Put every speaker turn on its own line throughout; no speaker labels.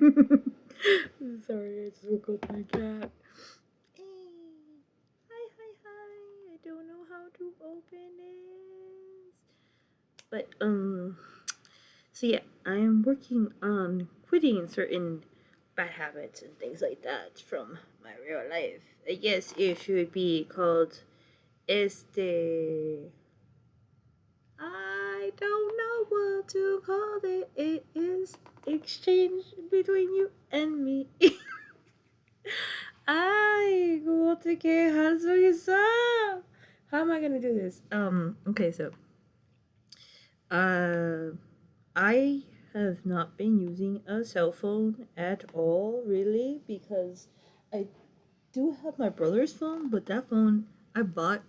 Sorry, I just woke up my cat. Hey, hi. I don't know how to open this. But so yeah, I am working on quitting certain bad habits and things like that from my real life. I guess it should be called este. I don't know what to call it. It is exchange between you and me. Ay, como te quejas, Luisa? How am I gonna do this? Okay, so, uh, I have not been using a cell phone at all, really, because I do have my brother's phone, but that phone I bought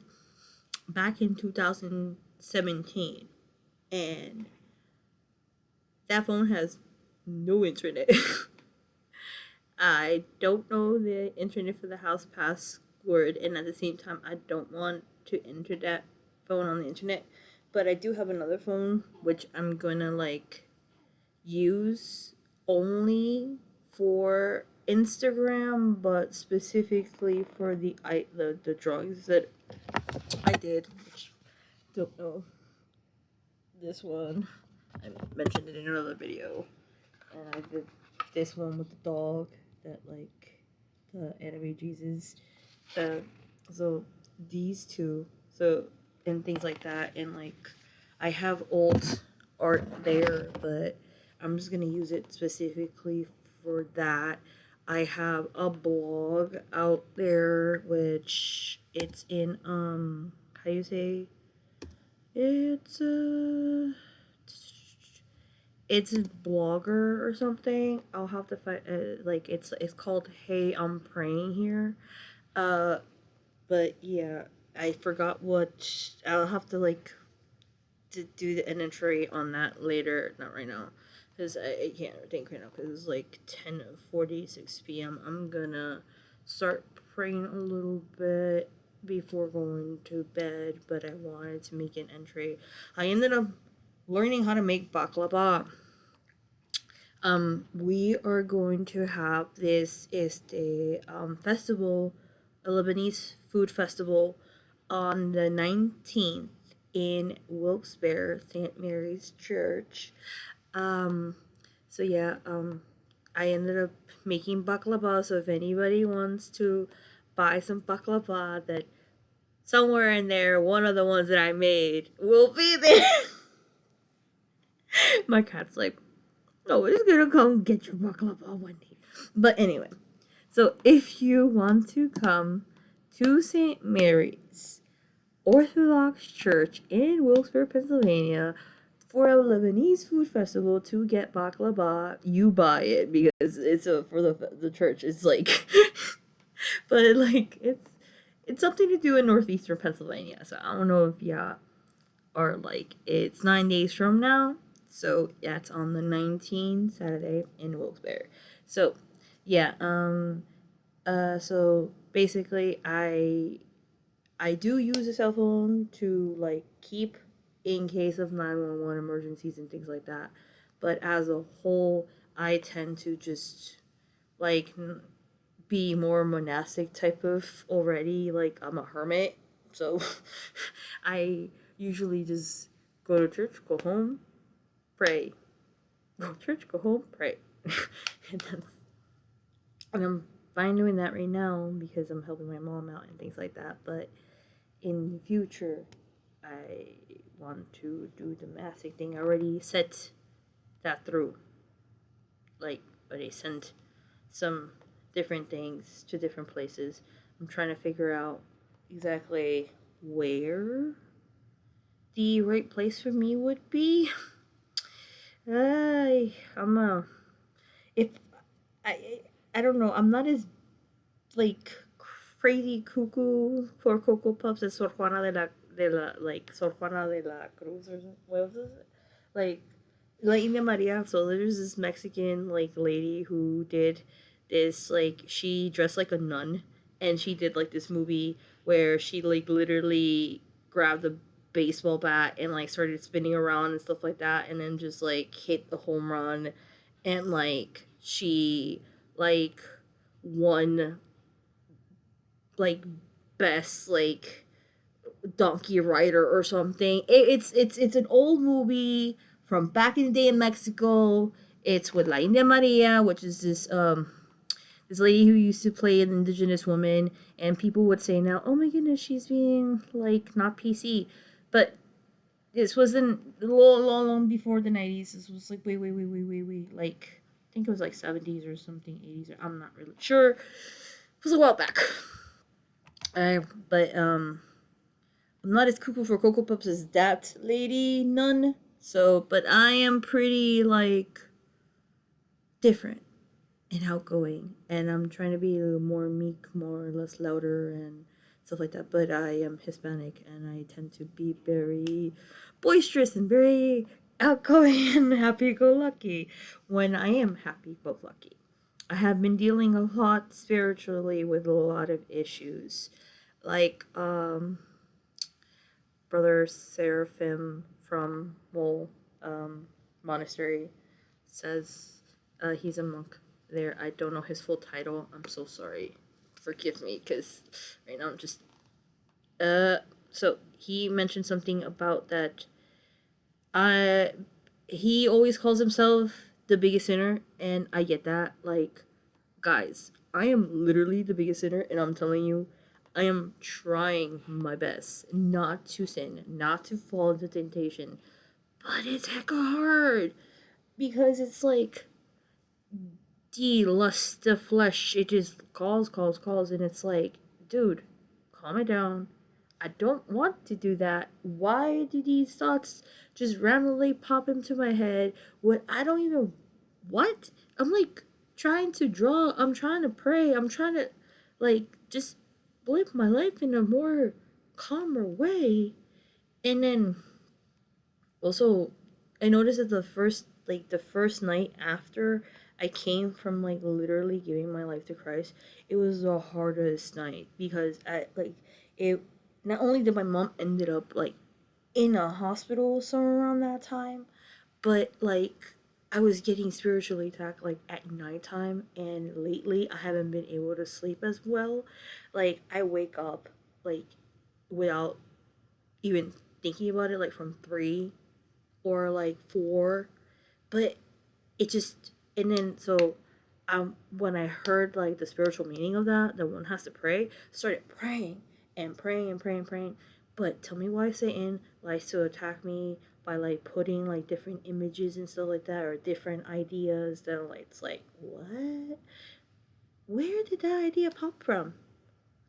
back in 2017, and that phone has no internet. I don't know the internet for the house password, and at the same time, I don't want to enter that phone on the internet. But I do have another phone, which I'm gonna like use only for Instagram, but specifically for the drugs that I did. Which don't know this one. I mentioned it in another video, and I did this one with the dog that like the anime Jesus. Uh, so these two, so and things like that, and like I have old art there, but I'm just gonna use it specifically for that. I have a blog out there, which it's in how you say it's it's a blogger or something. I'll have to find like it's called Hey I'm Praying Here. Uh but yeah, I forgot what I'll have to like to do an entry on that later, not right now. Because I can't think right now because it's like 10:46 p.m. I'm gonna start praying a little bit before going to bed, but I wanted to make an entry. I ended up learning how to make baklava. We are going to have this is the festival, a Lebanese food festival, on the 19th in Wilkes-Barre, St. Mary's Church. Um, so yeah, I ended up making baklava. So if anybody wants to buy some baklava, that somewhere in there, one of the ones that I made will be there. My cat's like, nobody's gonna come get your baklava one day. But anyway, so if you want to come to St. Mary's Orthodox Church in Wilkes-Barre, Pennsylvania, for a Lebanese food festival to get baklava, you buy it because it's for the church. It's like, but like it's something to do in northeastern Pennsylvania. So I don't know if yeah are like it's 9 days from now. So yeah, it's on the 19th Saturday in Wilkes-Barre. So yeah, so basically I do use a cell phone to like keep in case of 911 emergencies and things like that. But as a whole, I tend to just like be more monastic type of already. Like I'm a hermit, so I usually just go to church, go home, pray, go to church, go home, pray, and I'm fine doing that right now because I'm helping my mom out and things like that. But in the future, I want to do the mastic thing. I already set that through. Like, already sent some different things to different places. I'm trying to figure out exactly where the right place for me would be. I'm a if I I don't know. I'm not as like crazy cuckoo for Cocoa Puffs as Sor Juana de la like Sor Juana de la Cruz or something. What was it? Like La India Maria. So there's this Mexican like lady who did this like she dressed like a nun and she did like this movie where she like literally grabbed a baseball bat and like started spinning around and stuff like that and then just like hit the home run and like she like won like best like donkey rider or something. It's an old movie from back in the day in Mexico. It's with La India Maria, which is this lady who used to play an indigenous woman, and people would say now, oh my goodness, she's being like not PC, but this wasn't long before the 90s. This was like way, like I think it was like 70s or something, 80s. I'm not really sure. It was a while back. But I'm not as cuckoo for Cocoa Puffs as that lady, none. So, but I am pretty like different and outgoing, and I'm trying to be a little more meek, more or less louder and stuff like that. But I am Hispanic, and I tend to be very boisterous and very outgoing and happy-go-lucky when I am happy-go-lucky. I have been dealing a lot spiritually with a lot of issues, like Brother Seraphim from Mole Monastery says he's a monk there. I don't know his full title. I'm so sorry. Forgive me, because right now I'm just... So he mentioned something about that he always calls himself the biggest sinner, and I get that. Like, guys, I am literally the biggest sinner, and I'm telling you, I am trying my best not to sin, not to fall into temptation. But it's hecka hard. Because it's like the lust of flesh. It just calls. And it's like, dude, calm it down. I don't want to do that. Why do these thoughts just randomly pop into my head when I don't even... What? I'm like trying to draw. I'm trying to pray. I'm trying to like just live my life in a more calmer way. And then also I noticed that the first night after I came from like literally giving my life to Christ, it was the hardest night because I like it. Not only did my mom ended up like in a hospital somewhere around that time, but like I was getting spiritually attacked like at nighttime, and lately I haven't been able to sleep as well. Like I wake up like without even thinking about it, like from 3 or like 4, but it just... And then so when I heard like the spiritual meaning of that one has to pray, started praying and praying. But tell me why Satan likes to attack me by like putting like different images and stuff like that, or different ideas that are like, it's like, what? Where did that idea pop from?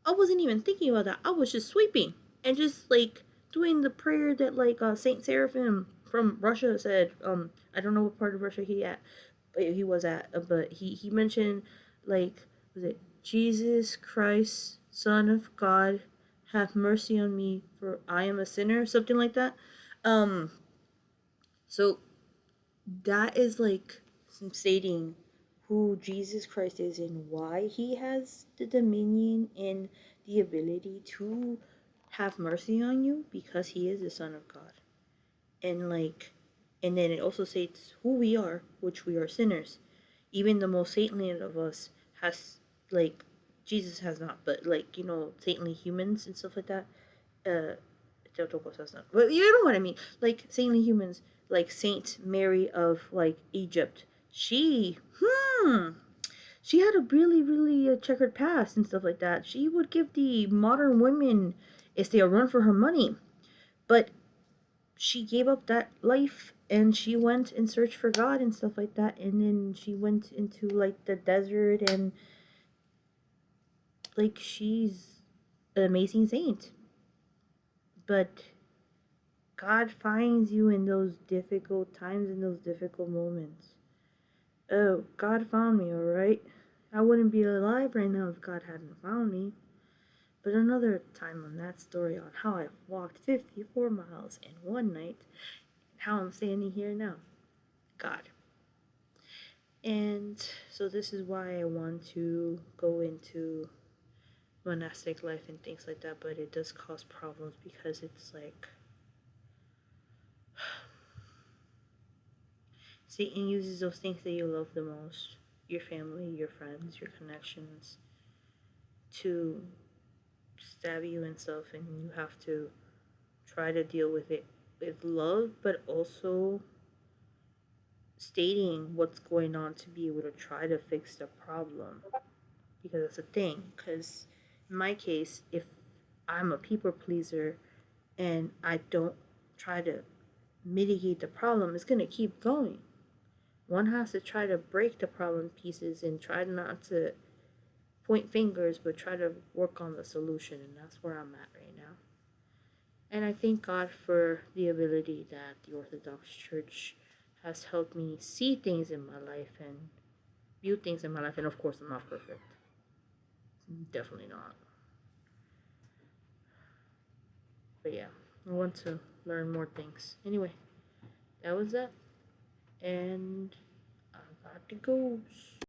I wasn't even thinking about that. I was just sweeping and just like doing the prayer that like Saint Seraphim from Russia said. I don't know what part of Russia he was at, but he mentioned like, was it Jesus Christ, Son of God, have mercy on me, for I am a sinner, something like that. So that is like stating who Jesus Christ is and why he has the dominion and the ability to have mercy on you, because he is the Son of God. And like, and then it also states who we are, which we are sinners. Even the most saintly of us has like... Jesus has not, but like, saintly humans and stuff like that. Theotokos has not, but you know what I mean. Like saintly humans, like Saint Mary of like Egypt. She had a really checkered past and stuff like that. She would give the modern women, if they a run for her money, but she gave up that life and she went and searched for God and stuff like that, and then she went into like the desert, and like she's an amazing saint. But God finds you in those difficult times, in those difficult moments. Oh, God found me, alright? I wouldn't be alive right now if God hadn't found me. But another time on that story on how I walked 54 miles in one night, and how I'm standing here now. God. And so this is why I want to go into monastic life and things like that, but it does cause problems because it's like... Satan uses those things that you love the most, your family, your friends, your connections to stab you and stuff, and you have to try to deal with it with love, but also stating what's going on to be able to try to fix the problem. Because it's a thing. Because in my case, if I'm a people pleaser and I don't try to mitigate the problem, it's going to keep going. One has to try to break the problem pieces and try not to point fingers, but try to work on the solution. And that's where I'm at right now. And I thank God for the ability that the Orthodox Church has helped me see things in my life and view things in my life. And of course, I'm not perfect. Definitely not. But yeah, I want to learn more things. Anyway, that was that. And I got to go.